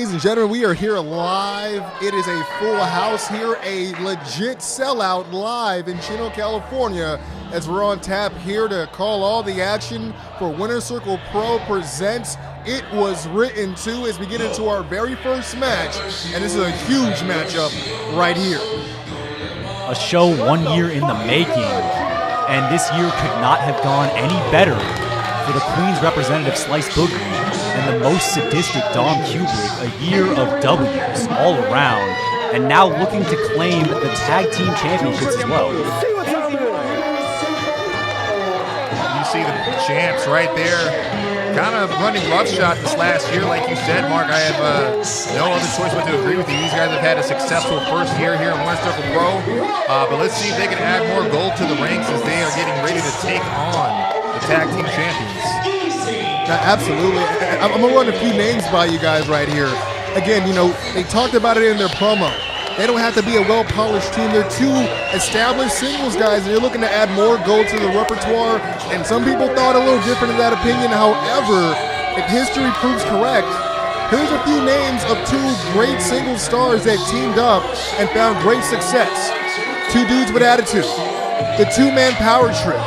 Ladies and gentlemen, we are here live. It is a full house here, a legit sellout live in Chino, California, as we're on tap here to call all the action for Winner Circle Pro presents It Was Written To as we get into our very first match, and this is a huge matchup right here. A show 1 year in the making, and this year could not have gone any better for the Queen's representative Slice Boogie and the most sadistic Dom Kubrick. A year of W's all around, and now looking to claim the tag team championships as well. You see the champs right there, kind of running roughshod this last year. Like you said, Mark, I have no other choice but to agree with you. These guys have had a successful first year here in Winner Circle Pro, but let's see if they can add more gold to the ranks as they are getting ready to take on the tag team champions. Absolutely. I'm going to run a few names by you guys right here. Again, you know, they talked about it in their promo. They don't have to be a well-polished team. They're two established singles guys, and they're looking to add more gold to the repertoire. And some people thought a little different in that opinion. However, if history proves correct, here's a few names of two great single stars that teamed up and found great success. Two dudes with attitude. The two-man power trip.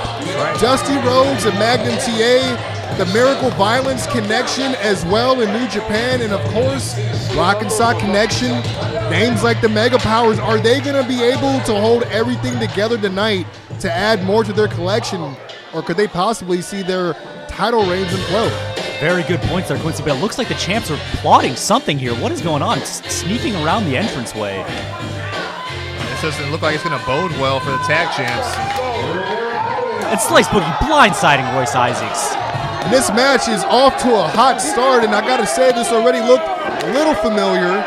Dusty Rhodes and Magnum TA. The Miracle Violence connection as well in New Japan, and of course, Rock and Sock connection. Names like the Mega Powers, are they going to be able to hold everything together tonight to add more to their collection, or could they possibly see their title reigns implode? Very good points there, Quincy, but it looks like the champs are plotting something here. What is going on? It's sneaking around the entranceway. This doesn't look like it's going to bode well for the tag champs. And Slice Boogie blindsiding Royce Isaacs. And this match is off to a hot start, and I gotta say this already looked a little familiar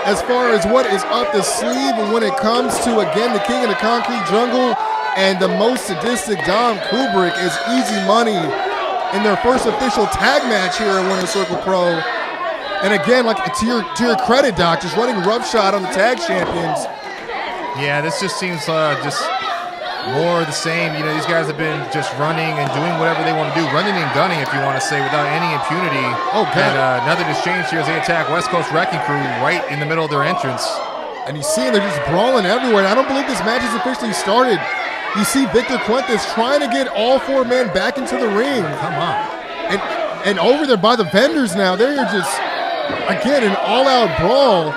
as far as what is up the sleeve and when it comes to, again, the King of the Concrete Jungle and the most sadistic Dom Kubrick is easy money in their first official tag match here at Winner Circle Pro. And again, like to your credit, Doc, just running roughshod on the tag champions. Yeah, this just seems just more of the same. You know, these guys have been just running and doing whatever they want to do, running and gunning, if you want to say, without any impunity. Okay. And nothing has changed here as they attack West Coast Wrecking Crew right in the middle of their entrance. And you see they're just brawling everywhere. And I don't believe this match has officially started. You see Victor Cuentes trying to get all four men back into the ring. Come on. And over there by the vendors now, they're just, again, an all-out brawl.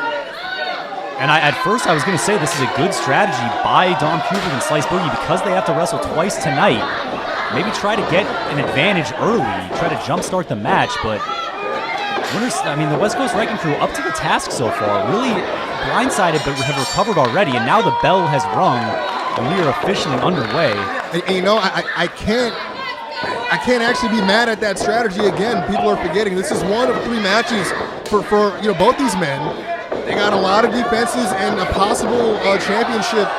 And at first I was going to say this is a good strategy by Dom Kubrick and Slice Boogie because they have to wrestle twice tonight. Maybe try to get an advantage early, try to jumpstart the match, but the West Coast Wrecking Crew up to the task so far, really blindsided but have recovered already, and now the bell has rung and we are officially underway. And you know, I can't actually be mad at that strategy. Again, people are forgetting this is one of three matches for you know, both these men. They got a lot of defenses and a possible championship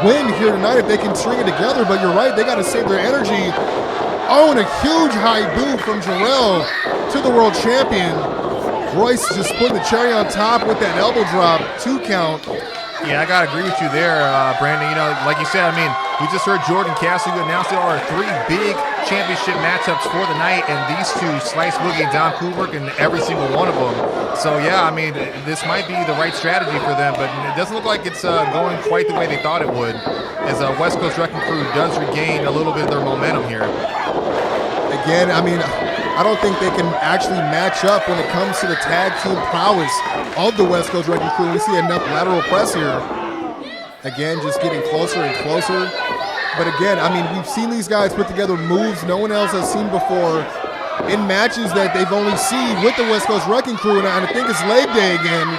win here tonight if they can string it together. But you're right, they got to save their energy. Oh, and a huge high boot from Jorel to the world champion. Royce just putting the cherry on top with that elbow drop, 2 count. Yeah, I got to agree with you there, Brandon. You know, like you said, I mean, we just heard Jordan Castle announce there are 3 big championship matchups for the night, and these two, Slice Boogie and Dom Kubrick, and every single one of them. So, yeah, I mean, this might be the right strategy for them, but it doesn't look like it's going quite the way they thought it would, as West Coast Wrecking Crew does regain a little bit of their momentum here. Again, I mean, I don't think they can actually match up when it comes to the tag team prowess of the West Coast Wrecking Crew. We see enough lateral press here. Again, just getting closer and closer. But again, I mean, we've seen these guys put together moves no one else has seen before in matches that they've only seen with the West Coast Wrecking Crew. And I think it's leg day again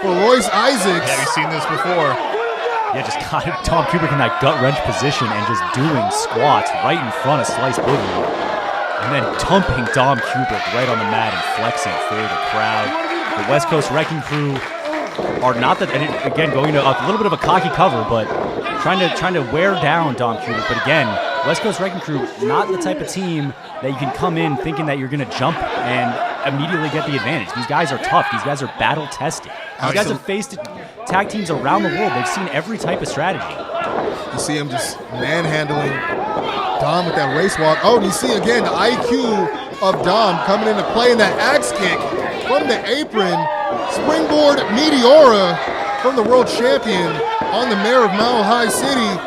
for Royce Isaacs. Yeah, we've seen this before. Yeah, just got Dom Kubrick in that gut wrench position and just doing squats right in front of Slice Boogie. And then dumping Dom Kubrick right on the mat and flexing for the crowd. The West Coast Wrecking Crew are not that, and again, going to a little bit of a cocky cover, but trying to wear down Dom Kubrick. But again, West Coast Wrecking Crew, not the type of team that you can come in thinking that you're going to jump and immediately get the advantage. These guys are tough. These guys are battle tested. These guys have faced tag teams around the world. They've seen every type of strategy. You see him just manhandling Dom with that race walk. Oh, and you see again the IQ of Dom coming into play in that axe kick from the apron. Springboard Meteora from the world champion on the mayor of Mile High City.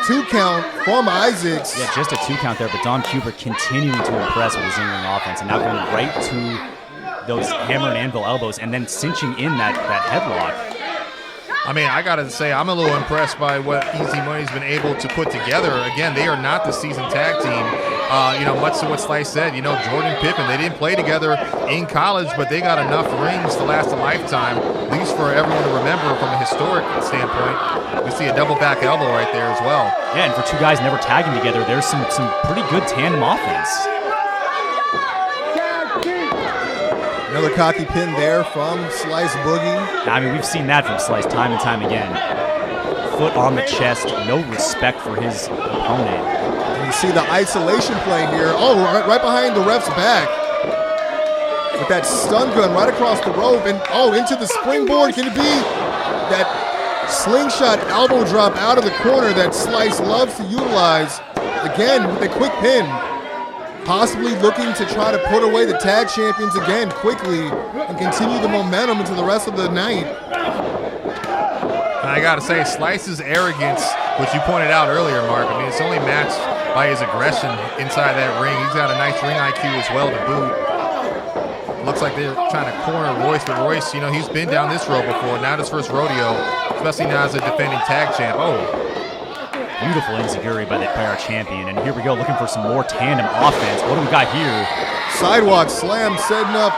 2 count from Isaacs. Yeah, just a 2 count there, but Dom Kubrick continuing to impress with his in-ring offense and now going right to those hammer and anvil elbows and then cinching in that headlock. I mean, I got to say, I'm a little impressed by what Easy Money's been able to put together. Again, they are not the seasoned tag team. Much to what Slice said, Jordan Pippen, they didn't play together in college, but they got enough rings to last a lifetime, at least for everyone to remember from a historic standpoint. We see a double back elbow right there as well. Yeah, and for 2 guys never tagging together, there's some pretty good tandem offense. Another cocky pin there from Slice Boogie. I mean, we've seen that from Slice time and time again. Foot on the chest, no respect for his opponent. And you see the isolation play here. Oh, right behind the ref's back. With that stun gun right across the rope. And, into the springboard. Can it be that slingshot elbow drop out of the corner that Slice loves to utilize? Again, with a quick pin. Possibly looking to try to put away the tag champions again quickly and continue the momentum into the rest of the night. And I got to say, Slice's arrogance, which you pointed out earlier, Mark, I mean, it's only matched by his aggression inside that ring. He's got a nice ring IQ as well to boot. Looks like they're trying to corner Royce, but Royce, he's been down this road before. Not his first rodeo, especially now as a defending tag champ. Beautiful enziguri by our champion. And here we go, looking for some more tandem offense. What do we got here? Sidewalk slam setting up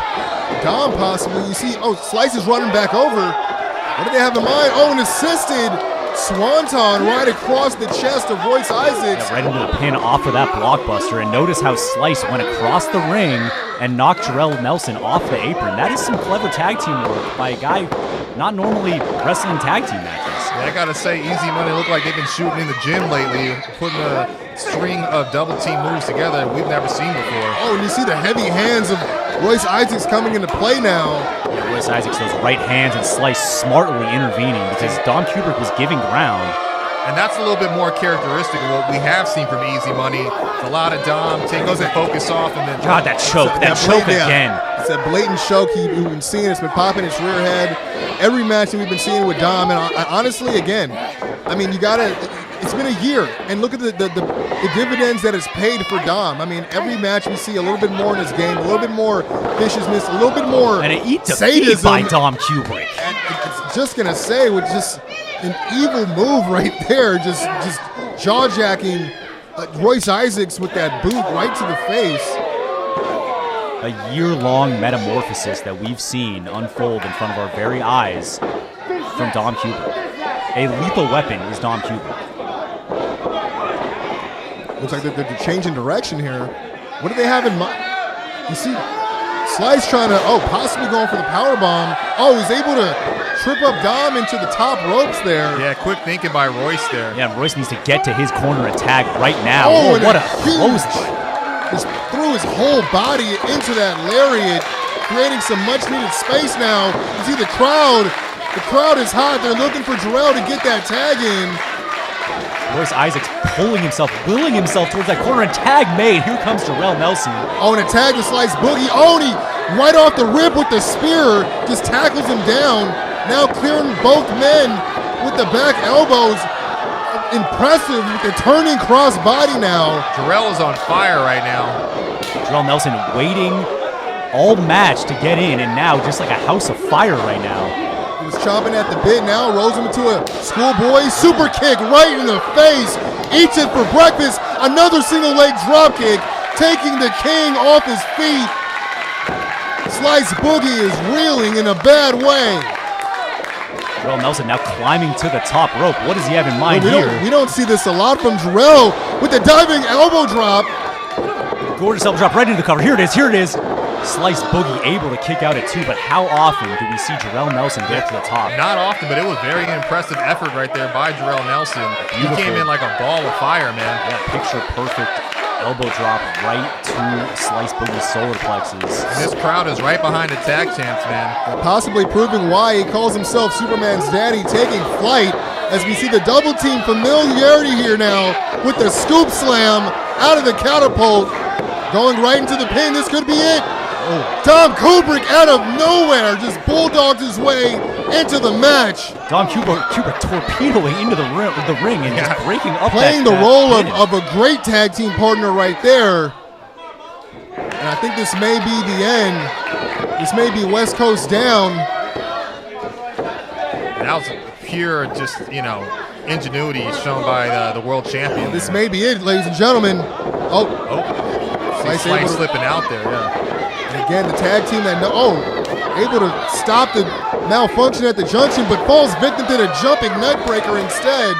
Dom possibly. You see, Slice is running back over. What do they have in mind? An assisted swanton right across the chest of Royce Isaacs. Yeah, right into the pin off of that blockbuster. And notice how Slice went across the ring and knocked Jorel Nelson off the apron. That is some clever tag team work by a guy not normally wrestling tag team matches. Yeah, I gotta say, Easy Money look like they've been shooting in the gym lately, putting a string of double team moves together we've never seen before. And you see the heavy hands of Royce Isaacs coming into play now. Yeah, Royce Isaacs, those right hands, and Slice smartly intervening because Dom Kubrick was giving ground. And that's a little bit more characteristic of what we have seen from Easy Money. It's a lot of Dom taking the focus off and then... God, that choke again. It's a blatant choke we've been seeing. It's been popping its rear head. Every match that we've been seeing with Dom. And honestly, again, I mean, it's been a year. And look at the dividends that it's paid for Dom. I mean, every match we see a little bit more in his game, a little bit more viciousness, a little bit more and it eats sadism. By Dom Kubrick. And it's just going to say with just an evil move right there, just jaw-jacking Royce Isaacs with that boot right to the face. A year-long metamorphosis that we've seen unfold in front of our very eyes from Dom Kubrick. A lethal weapon is Dom Kubrick. Looks like they're changing direction here. What do they have in mind? You see Slice trying to, possibly going for the powerbomb. He's able to trip up Dom into the top ropes there. Yeah, quick thinking by Royce there. Yeah, Royce needs to get to his corner attack right now. What a clothesline. Just threw his whole body into that lariat, creating some much-needed space now. You see the crowd. The crowd is hot. They're looking for Jorel to get that tag in. Royce Isaacs willing himself towards that corner, and tag made. Here comes Jorel Nelson. And a tag to Slice Boogie. He right off the rip with the spear, just tackles him down. Now clearing both men with the back elbows. Impressive with the turning cross body now. Jorel is on fire right now. Jorel Nelson waiting all match to get in, and now just like a house of fire right now. He was chomping at the bit now, rolls him into a schoolboy super kick right in the face. Eats it for breakfast. Another single leg drop kick, taking the king off his feet. Slice Boogie is reeling in a bad way. Jorel Nelson now climbing to the top rope. What does he have in mind here? We don't see this a lot from Jorel with the diving elbow drop. Gorgeous elbow drop right into the cover. Here it is. Slice Boogie able to kick out at 2, but how often do we see Jorel Nelson get to the top? Not often, but it was very impressive effort right there by Jorel Nelson. Beautiful. He came in like a ball of fire, man. Yeah, picture perfect elbow drop right to Slice Boogie's solar plexus. And this crowd is right behind the tag champs, man. Possibly proving why he calls himself Superman's daddy, taking flight as we see the double team familiarity here now with the scoop slam out of the catapult. Going right into the pin. This could be it. Dom Kubrick out of nowhere just bulldogged his way into the match. Dom Kubrick torpedoing into the ring and just breaking up playing the role of a great tag team partner right there. And I think this may be the end. This may be West Coast down. That was pure, just, ingenuity shown by the world champion. This may be it, ladies and gentlemen. Slice slipping out there, And again, the tag team able to stop the malfunction at the junction, but falls victim to the jumping nutbreaker instead.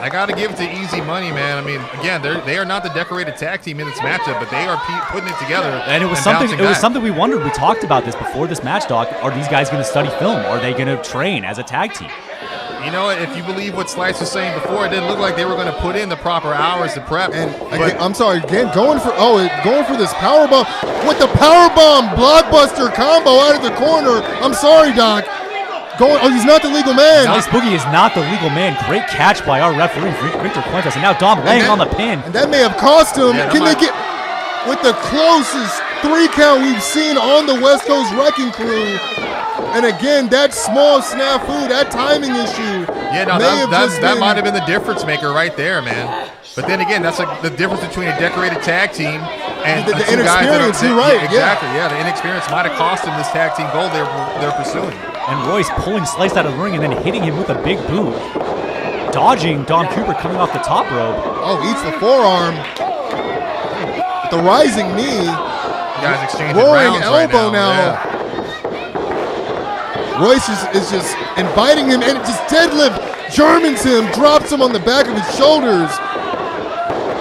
I got to give it to Easy Money, man. I mean, again, they are not the decorated tag team in this matchup, but they are putting it together. And it was something we wondered. We talked about this before this match, Doc. Are these guys going to study film? Are they going to train as a tag team? You know, if you believe what Slice was saying before, it didn't look like they were going to put in the proper hours to prep. And again, I'm sorry, again, going for this powerbomb with the powerbomb blockbuster combo out of the corner. I'm sorry, Doc. He's not the legal man. Slice Boogie is not the legal man. Great catch by our referee, Victor Fuentes. And now Dom laying on the pin. And that may have cost him. Can they get with the closest 3 count we've seen on the West Coast Wrecking Crew? And again, that small snafu, that timing issue. Yeah, no, that might have been the difference maker right there, man. But then again, that's the difference between a decorated tag team and the inexperience. You're right. Exactly. Yeah, the inexperience might have cost him this tag team goal they're pursuing. And Royce pulling Slice out of the ring and then hitting him with a big boot. Dodging Dom Kubrick coming off the top rope. Eats the forearm. The rising knee. Guys exchanging roaring rounds elbow right now. now. Royce is just inviting him and just deadlift Germans him, drops him on the back of his shoulders.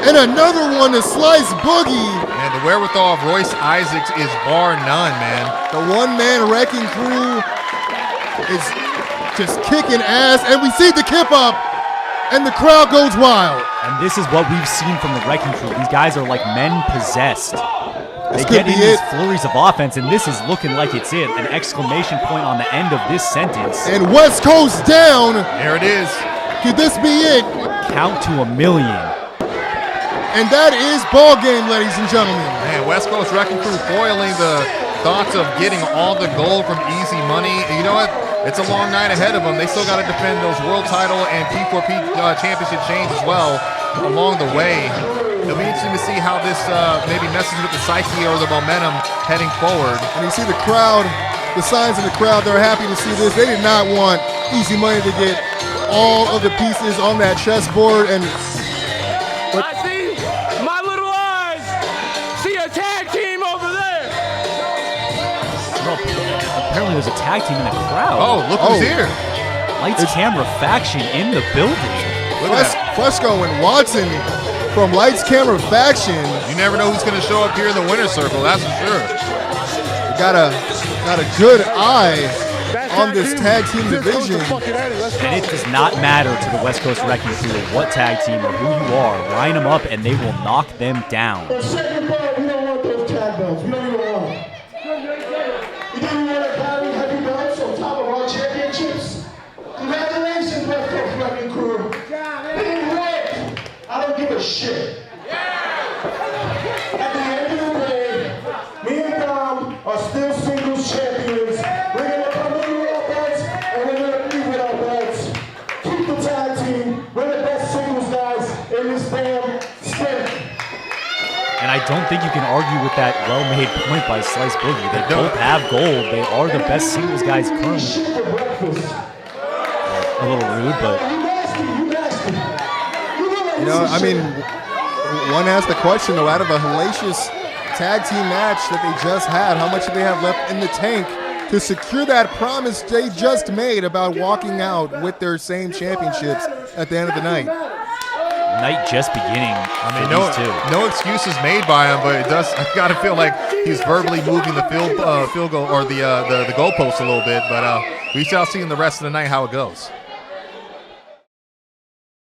And another one to Slice Boogie. Man, the wherewithal of Royce Isaacs is bar none, man. The one-man Wrecking Crew is just kicking ass, and we see the kip up, and the crowd goes wild. And this is what we've seen from the Wrecking Crew. These guys are like men possessed. They get in these flurries of offense, and this is looking like it's it. An exclamation point on the end of this sentence. And West Coast down. There it is. Could this be it? Count to 1,000,000. And that is ball game, ladies and gentlemen. Man, West Coast Wrecking Crew foiling the thoughts of getting all the gold from Easy Money. And you know what? It's a long night ahead of them. They still got to defend those world title and P4P championship chains as well along the way. It'll be interesting to see how this maybe messes with the psyche or the momentum heading forward. And you see the crowd, the signs in the crowd, they're happy to see this. They did not want Easy Money to get all of the pieces on that chessboard. And I see my little eyes. See a tag team over there. Well, apparently there's a tag team in the crowd. Oh, look who's here. Lights, camera, faction in the building. Fresco and Watson from Lights, Camera, Faction. You never know who's going to show up here in the winner's circle, that's for sure. Got a good eye on this tag team division. And it does not matter to the West Coast Wrecking Crew what tag team or who you are. Line them up and they will knock them down. For second ball, we don't want those tag belts. We don't even want them. We didn't want to carry heavy belts on top of our championships. Congratulations, West Coast Wrecking Crew. Being red, I don't give a shit. At the end of the day, me and Dom are still singles champions. We're going to come in with our belts, and we're going to leave with our belts. Keep the tag team. We're the best singles guys in this damn state. And I don't think you can argue with that well-made point by Slice Boogie. They both have gold. They are the best singles guys currently. A little rude, but... You know, I mean, one asked the question, though, out of a hellacious tag team match that they just had, how much do they have left in the tank to secure that promise they just made about walking out with their same championships at the end of the night? Night just beginning. I mean, no excuses made by him, but it does. I gotta feel like he's verbally moving the field goal or the goalpost a little bit. But we shall see in the rest of the night how it goes.